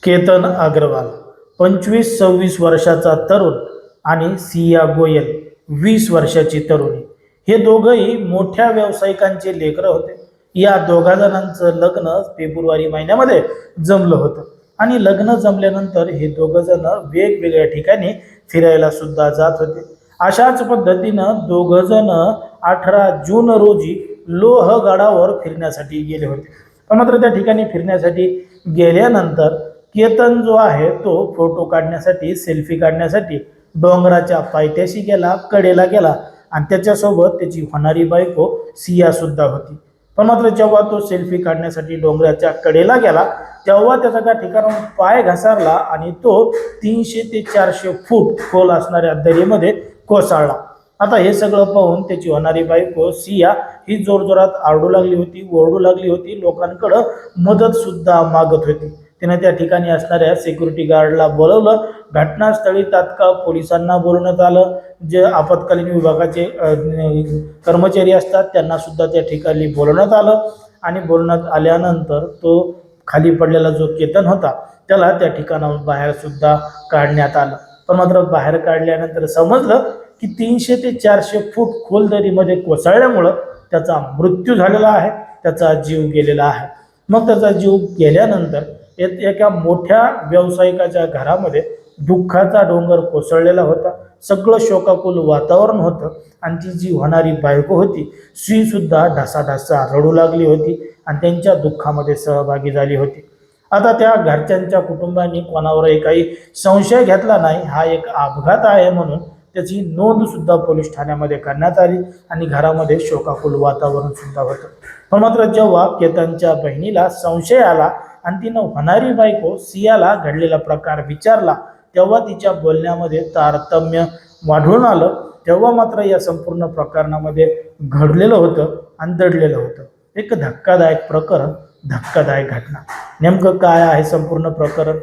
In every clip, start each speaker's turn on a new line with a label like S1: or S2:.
S1: केतन अग्रवाल 25-26 वर्षाचा तरुण आणि सिया गोयल 20 वर्षाची तरुणी हे दोघंही मोठ्या व्यावसायिकांचे लेकरं होते. या दोघा जणांचं लग्न फेब्रुवारी महिन्यामध्ये जमलं होतं आणि लग्न जमल्यानंतर हे दोघ जण वेगवेगळ्या ठिकाणी फिरायला सुद्धा जात होते. अशाच पद्धतीनं दोघ जण 18 जून रोजी लोहगडावर फिरण्यासाठी गेले होते. पण मात्र त्या ठिकाणी फिरण्यासाठी गेल्यानंतर केतन जो आहे तो फोटो काढण्यासाठी सेल्फी काढण्यासाठी डोंगराच्या पायथ्याशी गेला, कडेला गेला आणि त्याच्यासोबत त्याची होणारी बायको सिया सुद्धा होती. पण मात्र जेव्हा तो सेल्फी काढण्यासाठी डोंगराच्या कडेला गेला तेव्हा त्याचा त्या ठिकाणाहून पाय घसरला आणि तो 300 ते 400 फूट खोल असणाऱ्या दरीमध्ये कोसळला. आता हे सगळं पाहून त्याची होणारी बायको सिया ही जोरजोरात आरडू लागली होती, ओरडू लागली होती, लोकांकडं मदत सुद्धा मागत होती. तिने त्या ठिकाणी असणाऱ्या सिक्युरिटी गार्डला बोलवलं. घटनास्थळी तात्काळ पोलिसांना बोलवण्यात आलं. जे आपत्कालीन विभागाचे कर्मचारी असतात त्यांना सुद्धा त्या ठिकाणी बोलवण्यात आलं आणि बोलवण्यात आल्यानंतर तो खाली पडलेला जो केतन होता त्याला त्या ठिकाणाहून बाहेर सुद्धा काढण्यात आलं. पण मात्र बाहेर काढल्यानंतर समजलं की 300 ते 400 फूट खोल दरीमध्ये कोसळल्यामुळं त्याचा मृत्यू झालेला आहे, त्याचा जीव गेलेला आहे. मग त्याचा जीव गेल्यानंतर एका मोठ्या व्यावसायिकाच्या घरामध्ये दुःखाचा डोंगर कोसळलेला होता. सगळं शोकाकुल वातावरण होतं आणि ती जी होणारी बायको होती ती सुद्धा ढासाढासा रडू लागली होती आणि त्यांच्या दुःखामध्ये सहभागी झाली होती. आता त्या घरच्यांच्या कुटुंबांनी कोणावरही काही संशय घेतला नाही. हा एक अपघात आहे म्हणून त्याची नोंद सुद्धा पोलीस ठाण्यामध्ये करण्यात आली आणि घरामध्ये शोकाकुल वातावरण सुद्धा होतं. पण मात्र जेव्हा केतनच्या बहिणीला संशय आला आणि तिनं होणारी बायको सियाला घडलेला प्रकार विचारला तेव्हा तिच्या बोलण्यामध्ये तारतम्य वाढून आलं. तेव्हा मात्र या संपूर्ण प्रकरणामध्ये घडलेलं होतं आणि दडलेलं होतं एक धक्कादायक प्रकरण, धक्कादायक घटना. नेमकं काय आहे संपूर्ण प्रकरण,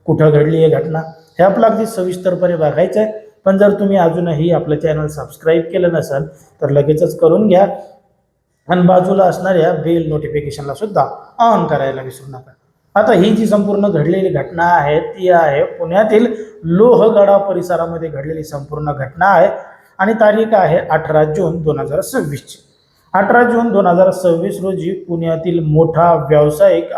S1: कुठं घडली आहे घटना, हे आपलं अगदी सविस्तरपणे बघायचं आहे. पण जर तुम्ही अजूनही आपलं चॅनल सबस्क्राईब केलं नसाल तर लगेचच करून घ्या आणि बाजूला असणाऱ्या बेल नोटिफिकेशनला सुद्धा ऑन करायला विसरू नका. आता ही जी संपूर्ण घडलेली घटना आहे ती आहे पुण्यातील लोहगडा परिसरामध्ये घडलेली संपूर्ण घटना आहे आणि तारीख आहे 18 जून 2026. 18 जून 2026 रोजी पुण्यातील मोठा व्यावसायिक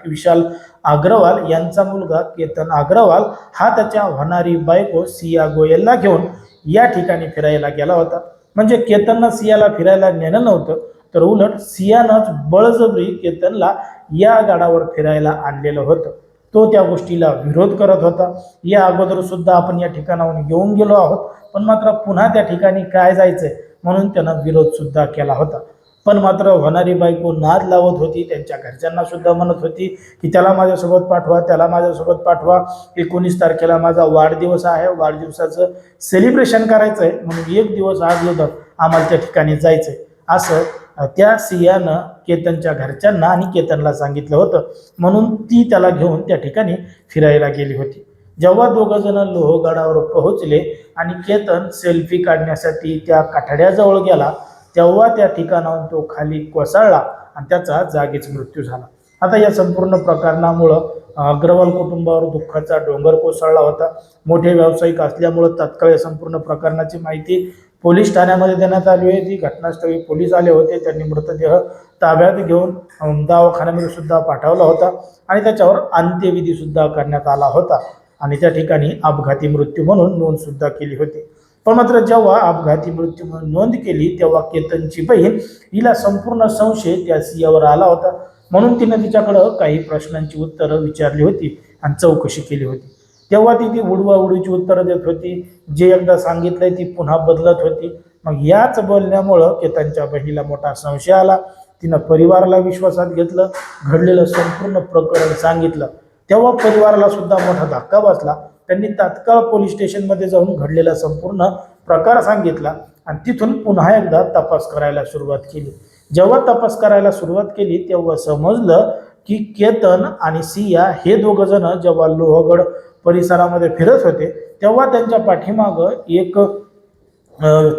S1: विशाल अग्रवाल यांचा मुलगा केतन अग्रवाल हा त्याच्या होणारी बायको सिया गोयलला घेऊन या ठिकाणी फिरायला गेला होता. म्हणजे केतननं सियाला फिरायला नेलं नव्हतं तर उलट सियानंच बळजबरी केतनला या गडावर फिरायला आणलेलं होतं. तो त्या गोष्टीला विरोध करत होता. या अगोदर सुद्धा आपण या ठिकाणाहून येऊन गेलो आहोत पण मात्र पुन्हा त्या ठिकाणी काय जायचंय म्हणून त्यानं विरोध सुद्धा केला होता. पण मात्र होणारी बायको नाद लावत होती. त्यांच्या घरच्यांना सुद्धा म्हणत होती की त्याला माझ्यासोबत पाठवा, त्याला माझ्यासोबत पाठवा. 19 तारखेला माझा वाढदिवस आहे, वाढदिवसाचं सेलिब्रेशन करायचं आहे म्हणून एक दिवस अगोदर आम्हाला त्या ठिकाणी जायचंय असं त्या सियानं केतनच्या घरच्यांना आणि केतनला सांगितलं होतं. म्हणून ती त्याला घेऊन त्या ठिकाणी फिरायला गेली होती. जेव्हा दोघं जण लोहगडावर पोहोचले आणि केतन सेल्फी काढण्यासाठी त्या कठड्याजवळ गेला तेव्हा त्या ठिकाणाहून तो खाली कोसळला आणि त्याचा जागीच मृत्यू झाला. आता या संपूर्ण प्रकरणामुळं अग्रवाल कुटुंबावर दुःखाचा डोंगर कोसळला होता. मोठे व्यावसायिक असल्यामुळं तात्काळ या संपूर्ण प्रकरणाची माहिती पोलीस ठाण्यामध्ये देण्यात आली होती. घटनास्थळी पोलीस आले होते. त्यांनी मृतदेह ताब्यात घेऊन दवाखान्यामध्ये सुद्धा पाठवला होता आणि त्याच्यावर अंत्यविधी सुद्धा करण्यात आला होता आणि त्या ठिकाणी अपघाती मृत्यू म्हणून नोंद सुद्धा केली होती. पण मात्र जेव्हा अपघाती मृत्यू म्हणून नोंद केली तेव्हा केतनची बहीण हिला संपूर्ण संशय त्या सियावर आला होता. म्हणून तिने तिच्याकडं काही प्रश्नांची उत्तरं विचारली होती आणि चौकशी केली होती. तेव्हा ती उडवाउडीची उत्तरं देत होती. जे एकदा सांगितलंय ती पुन्हा बदलत होती. मग याच बोलण्यामुळं केतनच्या बहिणीला मोठा संशय आला. तिनं परिवाराला विश्वासात घेतलं, घडलेलं संपूर्ण प्रकरण सांगितलं. तेव्हा परिवाराला सुद्धा मोठा धक्का बसला. त्यांनी तात्काळ पोलीस स्टेशनमध्ये जाऊन घडलेला संपूर्ण प्रकार सांगितला आणि तिथून पुन्हा एकदा तपास करायला सुरुवात केली. जेव्हा तपास करायला सुरुवात केली तेव्हा समजलं की केतन आणि सिया हे दोघं जण जेव्हा लोहगड परिसरामध्ये फिरत होते तेव्हा त्यांच्या पाठीमागं एक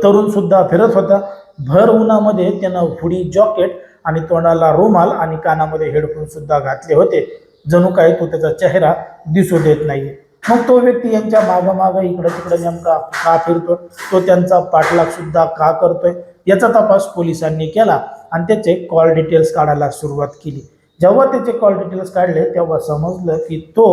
S1: तरुण सुद्धा फिरत होता. भर उन्हामध्ये त्यानं हुडी जॉकेट आणि तोंडाला रुमाल आणि कानामध्ये हेडफोन सुद्धा घातले होते. जणू काही तो त्याचा चेहरा दिसू देत नाहीये. मग तो व्यक्ती यांच्या मागं इकडं तिकडं नेमका का फिरतोय, तो त्यांचा पाठलाग सुद्धा का करतोय, याचा तपास पोलिसांनी केला आणि त्याचे कॉल डिटेल्स काढायला सुरुवात केली. जेव्हा त्याचे कॉल डिटेल्स काढले तेव्हा समजलं की तो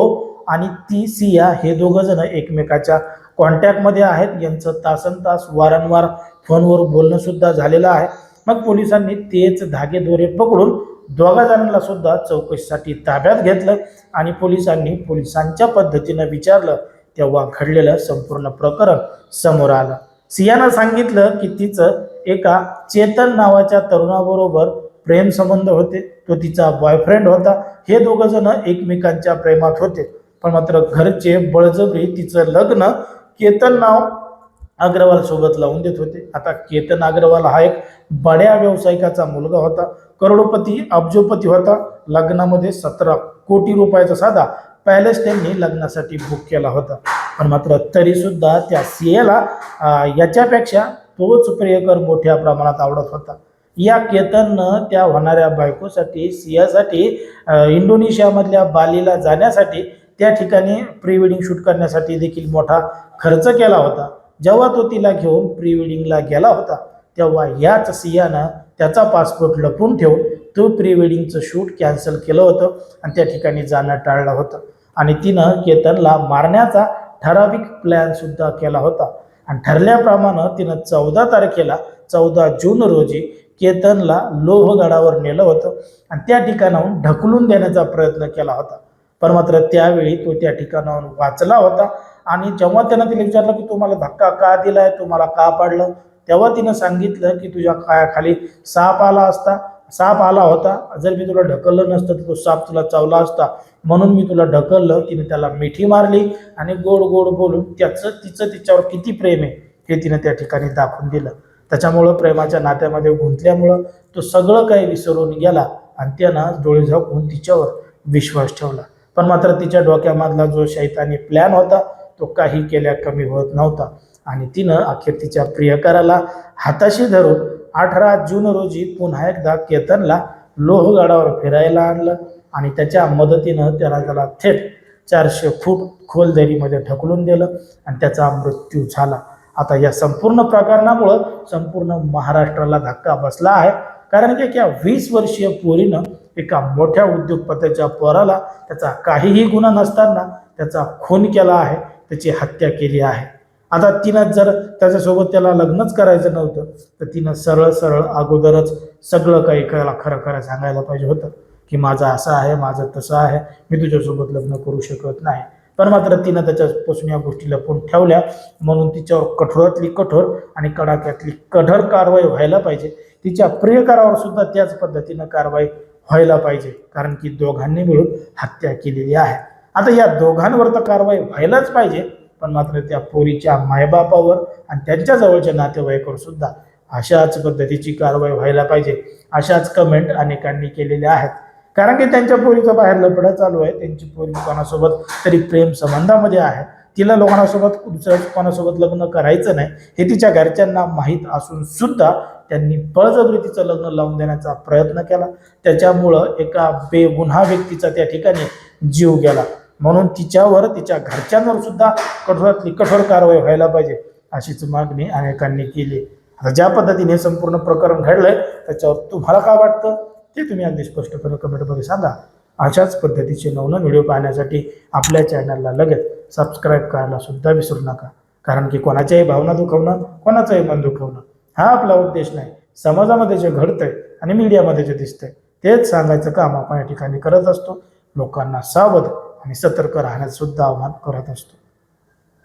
S1: आणि ती सिया हे दोघं जण एकमेकाच्या कॉन्टॅक्टमध्ये आहेत. यांचं तासनतास वारंवार फोनवर बोलणं सुद्धा झालेलं आहे. मग पोलिसांनी तेच धागेदोरे पकडून दोघा जणांना सुद्धा चौकशीसाठी ताब्यात घेतलं आणि पोलिसांच्या पद्धतीनं विचारलं तेव्हा घडलेलं संपूर्ण प्रकरण समोर आलं. सियानं सांगितलं की तिचं एका चेतन नावाच्या तरुणाबरोबर प्रेम संबंध होते, तो तिचा बॉयफ्रेंड होता. हे दोघं जण एकमेकांच्या प्रेमात होते, पण मात्र घरचे बळजबरी तिचं लग्न केतन नाव अग्रवाल सोबत लावून देत होते. आता केतन अग्रवाल हा एक बड्या व्यावसायिकाचा मुलगा होता, करोडपती अब्जोपती होता. लग्नामध्ये 17 कोटी रुपयाचा साधा पॅलेस त्यांनी लग्नासाठी बुक केला होता. पण मात्र तरी सुद्धा त्या सियाला याच्यापेक्षा तोच प्रियकर मोठ्या प्रमाणात आवडत होता. या केतननं त्या होणाऱ्या बायकोसाठी सियासाठी इंडोनेशियामधल्या बालीला जाण्यासाठी त्या ठिकाणी प्री वेडिंग शूट करण्यासाठी देखील मोठा खर्च केला होता. जेव्हा तो तिला घेऊन प्री वेडिंगला गेला होता तेव्हा याच सियानं त्याचा पासपोर्ट लपवून ठेवून तो प्री वेडिंगचं शूट कॅन्सल केलं होतं आणि त्या ठिकाणी जाणं टाळलं होतं. आणि तिनं केतनला मारण्याचा ठराविक प्लॅन सुद्धा केला होता. आणि ठरल्याप्रमाणे तिनं 14 जून रोजी केतनला लोहगडावर नेलं होतं आणि त्या ठिकाणाहून ढकलून देण्याचा प्रयत्न केला होता. पण मात्र त्यावेळी तो त्या ठिकाणाहून वाचला होता. आणि जेव्हा त्यानं तिला विचारलं की तुम्हाला धक्का का दिलाय, तुम्हाला का पाडलं, तेव्हा तिनं सांगितलं की तुझ्या पायाखाली साप आला होता. जर मी तुला ढकललं नसतं तर तो साप तुला चावला असता, म्हणून मी तुला ढकललं. तिने त्याला मिठी मारली आणि गोड गोड बोलून तिचं तिच्यावर किती प्रेम आहे हे तिनं त्या ठिकाणी दाखवून दिलं. त्याच्यामुळं प्रेमाच्या नात्यामध्ये गुंतल्यामुळं तो सगळं काही विसरून गेला आणि त्यानं डोळे झाकून तिच्यावर विश्वास ठेवला. पण मात्र तिच्या डोक्यामधला जो शैतानी प्लॅन होता तो काही केल्या कमी होत नव्हता. आणि तिनं अखेर तिच्या प्रियकराला हाताशी धरून 18 जून रोजी पुन्हा एकदा केतनला लोहगडावर फिरायला आणलं आणि त्याच्या मदतीनं त्याला थेट 400 फूट खोल दरीमध्ये ढकलून दिलं आणि त्याचा मृत्यू झाला. आता या संपूर्ण प्रकरणामुळं संपूर्ण महाराष्ट्राला धक्का बसला आहे. कारण की एका 20 वर्षीय पोरीनं एका मोठ्या उद्योगपतीच्या पोराला त्याचा काहीही गुन्हा नसताना त्याचा खून केला आहे, त्याची हत्या केली आहे. आता तिनं जर त्याच्यासोबत त्याला लग्नच करायचं नव्हतं तर तिनं सरळ अगोदरच सगळं काही खरं सांगायला पाहिजे होतं की माझं असं आहे, माझं तसं आहे, मी तुझ्यासोबत लग्न करू शकत नाही. पण मात्र तिनं त्याच्यापासून या गोष्टी लपवून ठेवल्या, म्हणून तिच्यावर कठोरातली कठोर आणि कडाक्यातली कठोर कारवाई व्हायला पाहिजे. तिच्या प्रियकरावर सुद्धा त्याच पद्धतीनं कारवाई व्हायला पाहिजे, कारण की दोघांनी मिळून हत्या केलेली आहे. आता या दोघांवर तर कारवाई व्हायलाच पाहिजे, पण मात्र त्या पोरीच्या मायबापावर आणि त्यांच्या जवळच्या नातेवाईकावर सुद्धा अशाच पद्धतीची कारवाई व्हायला पाहिजे. अशाच कमेंट अनेकांनी केलेल्या आहेत. कारण की त्यांच्या पोरीचं बाहेर लफडं चालू आहे, त्यांची पोरी कोणासोबत तरी प्रेम संबंधामध्ये आहे, तिला कोणासोबत लग्न करायचं नाही हे तिच्या घरच्यांना माहीत असून सुद्धा त्यांनी बळजबरीचं लग्न लावून देण्याचा प्रयत्न केला. त्याच्यामुळं एका बेगुन्हा व्यक्तीचा त्या ठिकाणी जीव गेला. म्हणून तिच्यावर तिच्या घरच्यांवर सुद्धा कठोरातली कठोर कारवाई व्हायला पाहिजे अशीच मागणी अनेकांनी केली. आता ज्या पद्धतीने संपूर्ण प्रकरण घडलंय त्याच्यावर तुम्हाला काय वाटतं ते तुम्ही अगदी स्पष्टपणे कमेंटमध्ये सांगा. अशाच पद्धतीचे नवनवीन व्हिडिओ पाहण्यासाठी आपल्या चॅनलला लगेच सबस्क्राईब करायला सुद्धा विसरू नका. कारण की कोणाच्याही भावना दुखवणं, कोणाचंही मन दुखवणं हा आपला उद्देश नाही. समाजामध्ये जे घडतंय आणि मीडियामध्ये जे दिसतंय तेच सांगायचं काम आपण या ठिकाणी करत असतो. लोकांना सावध आणि सतर्क राहण्याचं सुद्धा आवाहन करत असतो.